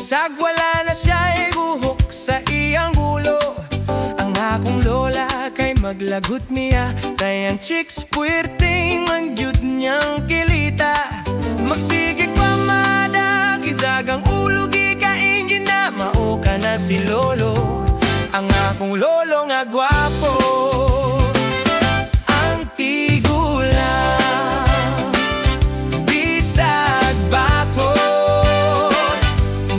Bisag wala na siya'y buhok sa iyang ulo. Ang akong lola kay maglagot niya, kayang chicks puwerteng mangyud niyang kilita. Magsigig pamada, gisagang ulo gikaingin na mao ka na si lolo. Ang akong lolo nga gwapo, ang tigula, bisag bakod,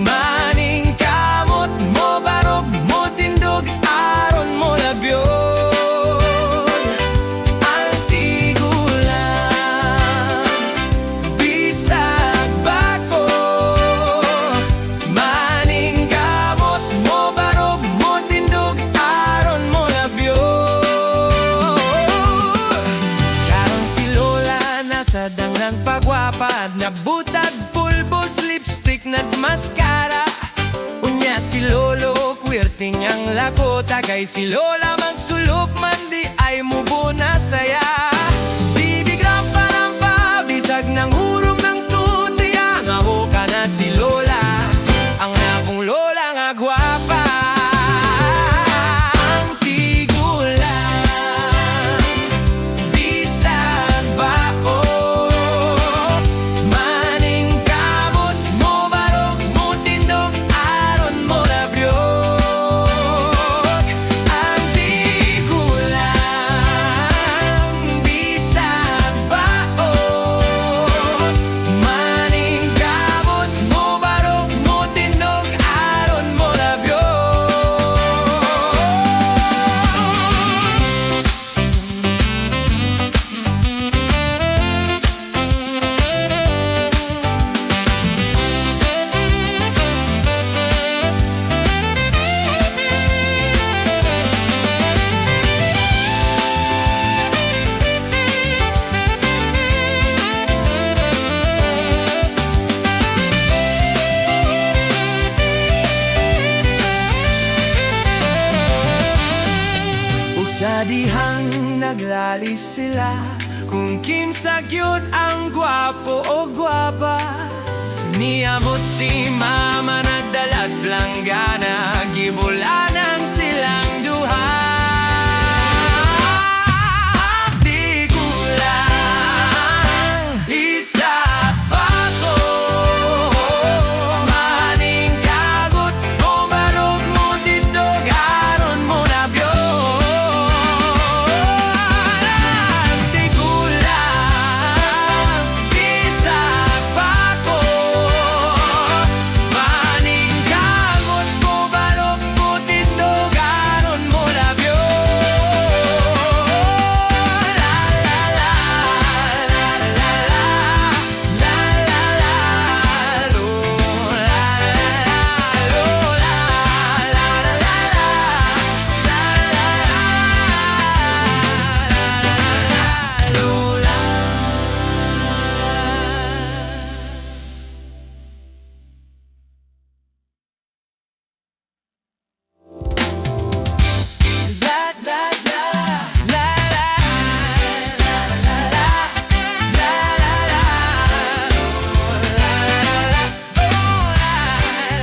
maning kamot mo barog mo tindog aron mo labyon. Ang tigula, bisag bakod, maning kamot mo barog mo tindog aron mo labyon. Karong si lola nasa dangang pagwapad, nabutag pulbos, lipstick nad maskara. Unya si lolo puwerteng ang lakota, kay si lola magsulop man di ay mubo na saya. Si bigrang parampa, bisag ng hurong ng tutiya, ngaho ka na si lola, ang akong lola nga gwapa. Ang tigula, bisag bakod, maning kamot mo barog mo tindog aron mo labyog. Ang tigula, bisag bakod, maning kamot mo barog mo tindog aron mo labyog. Ug sa dihang naglalis sila, kung kimsa gyud ang gwapo o gwapa. Niabot si mama nagdalag planggana, gibulanang silang duha. Tigulang, bisag bakod, maning kagot mo barog mo tindog aron mo labyon. Ang tigulang, bisag bakod, maning kagot mo barog mo tindog aron mo labyon. La la la, la la la, la la la, lo, la la la, lo, la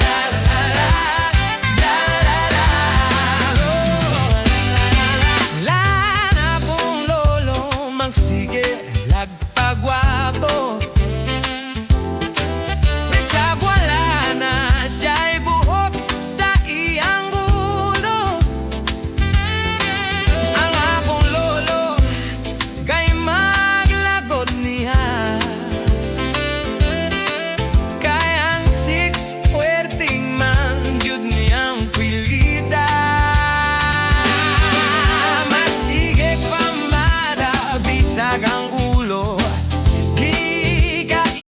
la la la, la la la, lo, la. Lana pong lolo magsige lagpagwato, bisag wala na siya'y buhok sa iyang ulo. Ang akong lolo kay maglagot niya, kayang six puwerteng mangyud niyang pilita. Masigig pamada, bisag ang